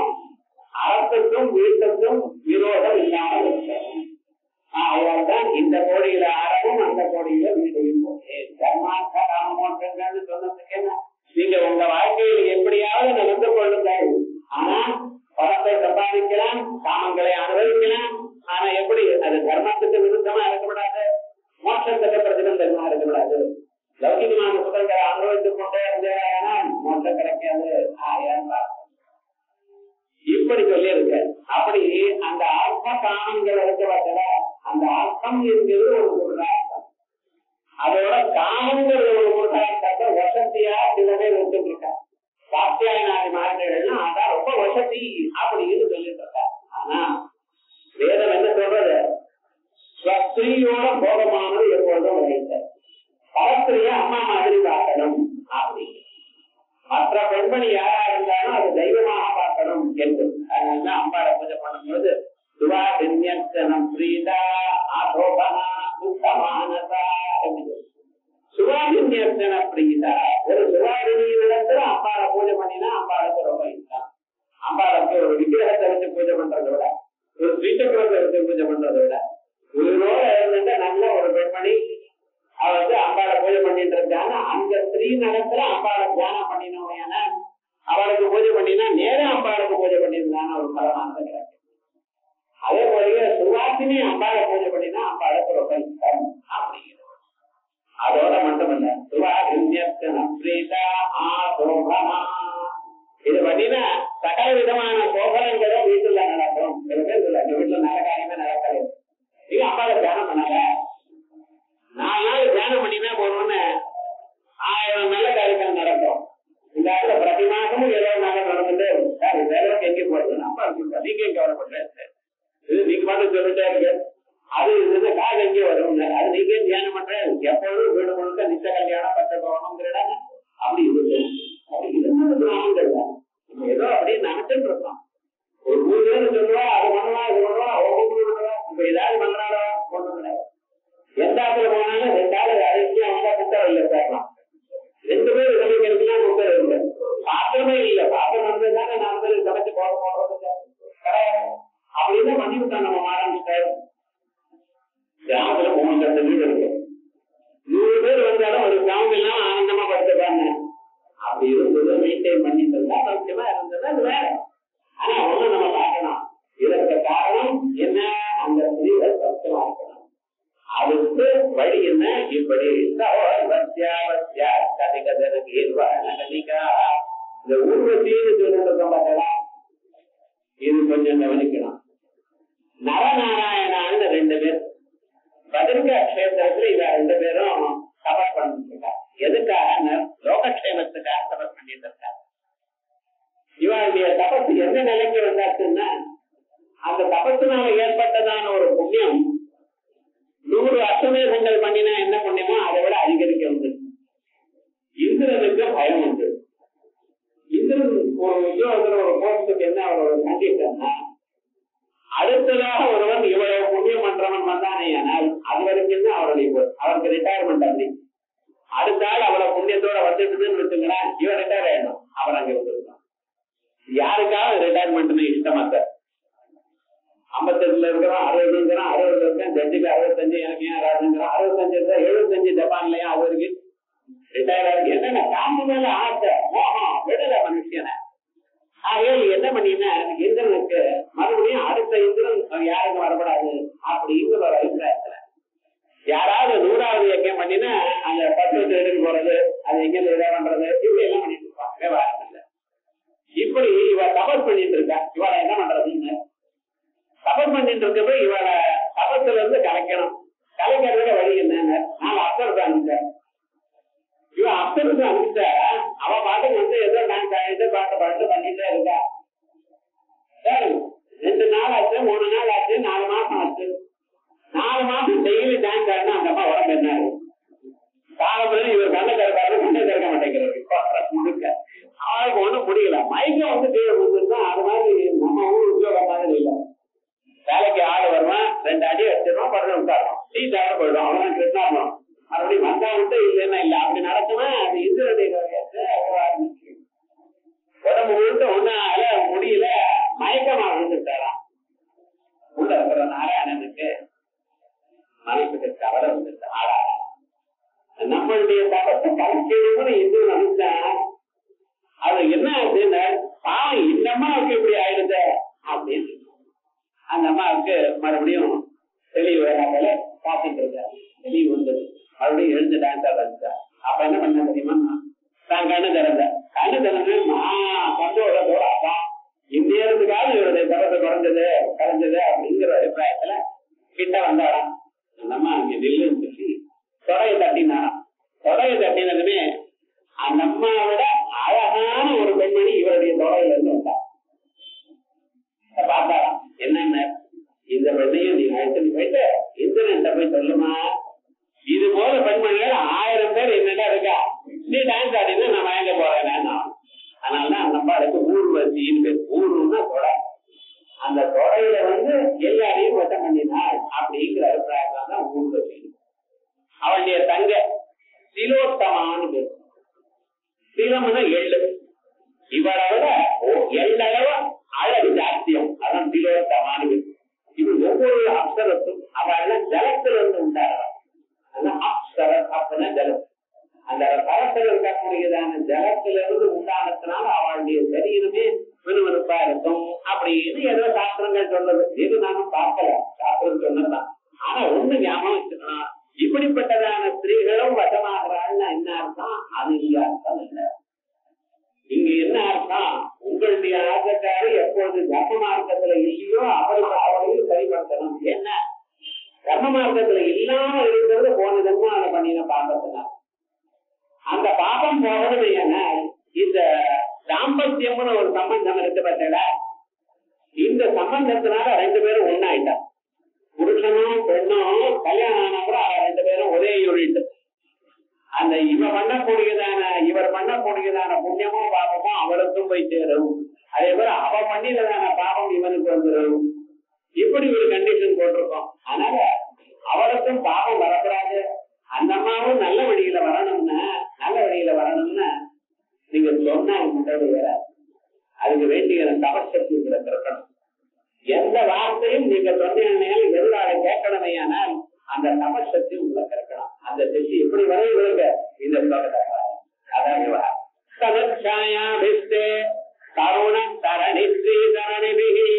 B: அறத்துக்கும் வீட்டுக்கும் விரோதம் இல்லாமல் இருக்கிறது. அதனால்தான் இந்த கோடியில அறமும் அந்த கோடியில வீட்டையும் போட்டு தர்மார்த்த காமமோட்சங்கள்னு சொன்னதுக்கு என்ன, நீங்க உங்க வாழ்க்கையில் எப்படியாவது நடந்து கொள்ளுங்கள். ஆனா பணத்தை சம்பாதிக்கலாம், காமங்களை அனுபவிக்கலாம். ஆனா எப்படி அது தர்மத்துக்கு விருத்தமா இருக்கக்கூடாது, மோட்சத்துக்கு பிரதிபந்தமா இருக்கக்கூடாது. லௌகிகமான சுகங்களை அனுபவித்துக் கொண்டே இருந்தேன்னா மோட்சம் கிடைக்காது. இப்படி சொல்லி இருக்க. அப்படி அந்த அர்த்த காமங்கள் இருக்கிற அந்த அர்த்தம் இருக்கிறது ஒரு பொருளார்த்தம். அதோட காமங்கள் ஒரு பொருளார்த்தத்தை வசதியா சில பேர் வச்சுட்டு இருக்க. சாத்தியாயனாதி மாற்றங்கள்லாம் அதான் ரொம்ப வசதி அப்படின்னு சொல்லிட்டு இருக்க. ஆனா வேதம் என்ன சொல்றது, ஸ்திரீயோட போகமானது எப்பொழுதும் வைத்த பரஸ்திரிய அம்மா மாதிரி பார்க்கணும் அப்படி. மற்ற பெண்மணி யாரா இருந்தாலும் அது தெய்வமாக பார்க்கணும் என்று. அதனால அம்பாளை பூஜை பண்ணும்போது சுவாதின்யம் பிரீதா ஆதோபனா உத்தமானதா அப்படின்னு சுவாதின்யர்த்தன பிரீதா. ஒரு சுவாதினியிடத்துல அம்பாளை பூஜை பண்ணினா அம்பாளுக்கு ரொம்ப இஷ்டம். அம்பாளுக்கு ஒரு விக்கிரகத்தை வச்சு பூஜை பண்றதை விட, ஒரு ஸ்ரீசக்கரத்தை வச்சு பூஜை பண்றதை விட, உயிரோட இருந்துட்டு நல்ல ஒரு பெண்மணி அவ அம்பாளை பூஜை பண்ணிட்டு இருக்காங்க. அந்த ஸ்திரீ நடத்துல அம்பாளை தியானம் பண்ணினோம், அவளுக்கு பூஜை பண்ணினா நேரம் அம்பாளுக்கு பூஜை பண்ணிருந்தான ஒரு பலமானது கிடைக்கும். அதே போல சுவாசினி அம்பாளை பூஜை பண்ணினா அம்பாளுக்கு ரொம்ப இஷ்டம் அப்படிங்கிறது. அதோட மட்டுமல்ல, இது பண்ணினா சகல விதமான சோகனங்களும் வீட்டுல நடக்கும். சில பேர் இல்ல, இந்த வீட்டுல நல்ல காரியமே நடக்காது. இது அம்பாளை தியானம் பண்ணால 4 நாள் தியானம் பண்ணினா போறோம்னு 1000 நல்ல காரியங்கள் நடக்கும். இந்த இடத்துல பிரதி மாசமும் 20 நாள் நடந்துட்டு வேலைக்கு எங்கே போறது அப்பா சொல்றேன். நீங்க எங்க வரப்படுற இது நீங்க பாட்டு சொல்லிட்டே இருக்கு. அது இது காது எங்கே வரும், அது நீங்க தியானம் பண்ற. எப்பொழுதும் வீடு முழுக்க நிச்ச கல்யாணம் பச்சை போகணுங்கிறடா அப்படி இருக்கு. அப்படி கிராமங்கள் ஏதோ அப்படியே நினைச்சுட்டு இருக்கோம். ஒரு 3 பேர் சொல்லுவா அது பண்ணுவா இது பண்ணுவா ஒவ்வொரு பண்ணுவா. இப்ப ஏதாவது பண்றாரோ ஒண்ணு கிடையாது. எந்த ஆத்துல போனாலும் 2 ஆள் அழைச்சி அவங்க குக்கர் இல்ல சேர்க்கலாம். 2 பேர் சமைக்கிறதுலாம் குக்கர் இல்லை, பாத்திரமே இல்லை. பாத்திரம் வந்ததுதானே 4 பேர் சமைச்சு போடுறது கிடையாது. அப்படின்னு பண்ணிவிட்டோம் நம்ம மாறாங்க. கிராமத்துல 3 வீடு இருக்கு. 100 பேர் வந்தாலும் ஒரு கிராமம் எல்லாம் ஆனந்தமா படுத்துப்பாங்க. அப்படி இருந்தது மெயின்டைன் பண்ணிட்டு இருந்தா சௌக்கியமா இருந்தது, அது வேற. ஆனா ஒண்ணு நம்ம பார்க்கணும், இதற்கு காரணம் என்ன, அந்த ஸ்திரீகள் சௌக்கியமா இருக்கணும். அதுக்கு வழி என்ன, இப்படி இந்த ஊர்வசின்னு சொல்லிட்டு பார்த்தா இது கொஞ்சம் கவனிக்கணும். நரநாராயணான்னு 2 பேர் பதிர்கா கஷேத்திரத்துல இவ 2 பேரும் தபஸ் பண்ணிட்டு இருக்காங்க. எதுக்காக, லோகக்ஷேமத்துக்காக தபஸ் பண்ணிட்டு இருக்காங்க. இவருடைய தபஸ் எந்த நிலைக்கு வந்தாச்சுன்னா, அந்த தபஸ்னால ஏற்பட்டதான ஒரு புண்ணியம் 100 அஸ்வமேதங்கள் பண்ணினா என்ன புண்ணியமோ அதை விட அதிகரிக்க வந்து இந்திரனுக்கு பயம் உண்டு. இந்திரன் ஒரு உத்தியோகத்துல ஒரு போஸ்டுக்கு என்ன அவரோட கண்டிஷன்னா, அடுத்ததாக ஒருவன் இவ்வளவு புண்ணியம் பண்றவன் வந்தானே ஆனால் அது வரைக்கும் தான் அவருடைய அவருக்கு ரிட்டையர்மெண்ட். அப்படி அடுத்த ஆள் அவ்வளவு புண்ணியத்தோட வந்துட்டுதுன்னு வச்சுங்களேன், இவன் ரிட்டையர் ஆயிடணும், அவர் அங்க இருந்திருக்கான். யாருக்காவது ரிட்டையர்மெண்ட்னு இஷ்டமா சார்? 58 இருக்கிறோம், 60 இருக்கிறோம், 60 இருக்கேன், ஜட்ஜுக்கு 65, எனக்கு ஏன் 65 இருந்தா 75 ஜப்பான்லயா அது வரைக்கும் ரிட்டையர் ஆகி என்னென்ன காசு மேல ஆசை மோகம் விடல மனுஷனை. ஆகையால் என்ன பண்ணினா இந்திரனுக்கு மறுபடியும் அடுத்த இந்திரன் யாருக்கும் வரக்கூடாது அப்படிங்கிற ஒரு அபிப்பிராயத்துல யாராவது 100வது யஜ்ஞம் பண்ணினா அந்த 10 எடுத்து போறது, அது எங்க இதை பண்றது, இப்படி எல்லாம் பண்ணிட்டு இருப்பாங்க விவகாரத்துல. இப்படி இவ தபஸ் பண்ணிட்டு இருக்கா. இவளை என்ன பண்றதுன்னு தபஸ் பண்ணிட்டு இருக்கப்ப இவளை தபஸ்ல இருந்து கலைக்கணும். கலைக்கிறதுக்கு வழி என்னன்னு 4 அப்சரத்தை அனுப்பிச்சேன். இவன் அப்சரத்தை அனுப்பிச்ச அவ பாட்டுக்கு ஏதோ நான் பாட்டு பண்ணிட்டே இருக்கா. 2 நாள் ஆச்சு, 3 நாள் ஆச்சு, 4 மாசம் ஆச்சு. 4 மாசம் டெய்லி டான்ஸ் ஆடினா அந்த அம்மா உடம்பு என்ன காலத்துல இவர் கண்ணை திறக்காரு, கண்ணை திறக்க மாட்டேங்கிறது முழுக்க. அவளுக்கு ஒண்ணும் முடியல. மயக்கம் கீழே வந்துருந்தா அது மாதிரி நம்ம ஊர் உத்தியோகம் மாதிரி இல்லை. வேலைக்கு ஆடு வருவான், 2 அடி அடிச்சிருவான், படுத்து உட்காரும், டீ சாப்பிட போயிடும், அவன் கிருஷ்ணாபுரம் மறுபடியும் வந்தா விட்டு இல்லைன்னா இல்ல. அப்படி நடக்குமா? அது இந்திரனுடைய உடம்பு முழுக்க ஒன்னால முடியல, மயக்கமா விழுந்துட்டாராம். உள்ள இருக்கிற நாராயணனுக்கு மனைவிக்கு கவலை வந்துட்டு ஆடா நம்மளுடைய தபத்தை கலைக்கணும்னு இந்திரன் நினைச்சேன். அது என்ன ஆச்சுன்னா பாவம் இந்த அம்மாவுக்கு இப்படி ஆயிடுது அப்படின்னு அந்த அம்மாவுக்கு மறுபடியும் தெளிவு வேறாங்கல காத்துட்டு இருக்காரு. தெளிவு வந்தது, மறுபடியும் எழுந்து டான்ஸ் ஆரம்பிச்சா. அப்ப என்ன பண்ண தெரியுமா, தான் கண்ணு திறந்த சந்தோஷத்தோட அப்பா இந்நேரத்துக்காக இவருடைய தரத்தை கரைஞ்சது அப்படிங்கிற அபிப்பிராயத்துல கிட்ட வந்தாராம். அந்த அம்மா அங்க நில்லுன்னு சொல்லி தொடையை தட்டினாராம். தொடையை தட்டினதுமே அந்த அம்மாவோட அழகான ஒரு பெண்மணி இவருடைய தொடையில இருந்து வந்தா. பார்த்தாராம், என்னென்ன இந்த பெண்ணையும் நீங்க அழைச்சிட்டு போயிட்டு இந்திரன் போய் சொல்லுமா, இது போல பெண்மணிகள் 1000 பேர் என்னடா இருக்கா, நீ டான்ஸ் ஆடினா நான் வாங்க போறேன். அதனாலதான் அந்த அம்மாவுக்கு ஊர்வசின்னு பேர். ஊருன்னா தொடை. அந்த தொடையில எல்லாரையும் வட்டம் பண்ணினாள் அப்படிங்கிற அபிப்பிராயத்தான் தான் ஊர்வசி. அவளுடைய தங்க திலோத்தமான்னு பேர். திலம்னா எள்ளு. இவளை விட எள்ளளவு அழகு ஜாஸ்தியம், அதான் திலோத்தமான்னு பேர். இது ஒவ்வொரு அப்சரத்தும் அவள் ஜலத்துல இருந்து உண்டாடுறான். அப்சரம் அப்படின்னா ஜலம். அந்த தரத்தில் இருக்கக்கூடியதான ஜலத்திலிருந்து உண்டானதுனால அவளுடைய சரீரமே விறுவிறுப்பா இருக்கும் அப்படின்னு ஏதோ சாஸ்திரங்கள் சொல்றது. இது நானும் பார்க்கல, சாஸ்திரம் சொன்னதுதான். ஆனா ஒண்ணு ஞாபகம் வச்சுக்கணும், இப்படிப்பட்டதான ஸ்திரீகளும் வசமாகிறாள்னா என்ன அர்த்தம்? அது இங்க அர்த்தம் இல்லை. இங்க என்ன அர்த்தம், உங்களுடைய ஆசைக்காரி எப்பொழுது தர்ம மார்க்கத்துல இல்லையோ அவளையும் சரிபடுத்தணும். என்ன தர்ம மார்க்கத்துல இல்லாம இருக்கிறது போனதுன்னா அதை பண்ணின பாபத்தினா அந்த பாபம் போகிறது. ஏன்னா இந்த தாம்பத்தியம்னு ஒரு சம்பந்தம் இருக்கு பார்த்தா, இந்த சம்பந்தத்தினால 2 பேரும் ஒன்னாயிட்டா. புருஷனும் பெண்ணும் கல்யாணம் ஆனா கூட 2 பேரும் ஒரே யூனிட். அந்த இவர் பண்ணக்கூடியதான புண்ணியமோ பாபமோ அவளுக்கும் போய் சேரும். அதே போல அவ பண்ணினதான பாபம் இவனுக்கு வந்துடும். இப்படி ஒரு கண்டிஷன் போட்டிருக்கோம். அதனால அவளுக்கும் பாபம் வரக்கூடாது, அந்த அம்மாவும் நல்ல வழியில வரணும்னா நீங்க சொன்னா முன்னாடி வராது. அதுக்கு வேண்டிய தபசக்தி இருக்கணும். எந்த வார்த்தையும் நீங்க சொன்னீங்கன்னாலும் எதிராக கேட்கணுமே, ஆனால் அந்த தபசக்தி உங்களுக்கு இருக்கணும். அந்த சக்தி எப்படி வருவீங்க இந்த தனச்சாயாபிஸ்தே கருண தரணி ஸ்ரீ தரணிபிஹி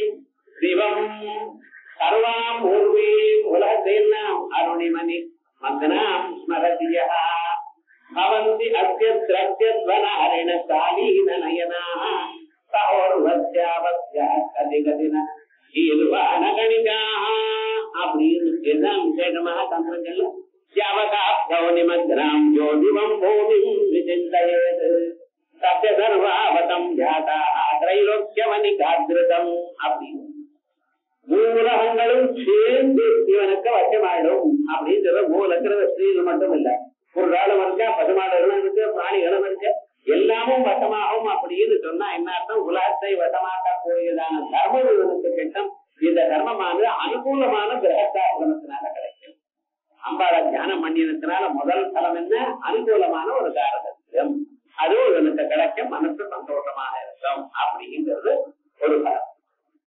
B: சிவம் சர்வாம் பூர்வீம் உலகத்தெல்லாம் அருணிமணி மந்தனாம் ஸ்மரதியா பவந்தி அத்யத்ரத்யத்வனஹரிண சாலீன நயனாஹ சஹோர்வத்யாவத்யாகதிகதின ஈர்வான கணிகாஹ அப்படின்னு எல்லாம் விசேஷமாக தந்திரங்கள்ல யாவகாப்தௌனி மத்ராம் ஜோதிவம் பூமிம் விசிந்தயேத் சத்ய சர்வாவதம் ஜாதாஹ திரைலோக்கியவனிகாத்ருதம் அப்படின்னு 3 உலகங்களும் சேர்ந்து இவனுக்கு வசமாயிடும் அப்படின்ற மூலக்கிற ஸ்ரீகள் மட்டும் இல்ல, ஒரு காலம் இருக்கா, பசுமாடுகளும் இருக்கு, பிராணிகளும் இருக்கு, எல்லாமும் வசமாகும் அப்படின்னு சொன்னா என்ன அர்த்தம்? உலகத்தை வசமாக்கக்கூடியதான தர்மம் இவனுக்கு கிட்டம். இந்த தர்மமானது அனுகூலமான கிரகஸ்தாசிரமத்தினால கிடைக்கும். அம்பாளை தியானம் பண்ணினதுனால முதல் பலம் என்ன? அனுகூலமான ஒரு காரகத்தியம். அதுவும் இவனுக்கு கிடைக்கும், மனசு சந்தோஷமாக இருக்கும் அப்படிங்கிறது ஒரு பலம்.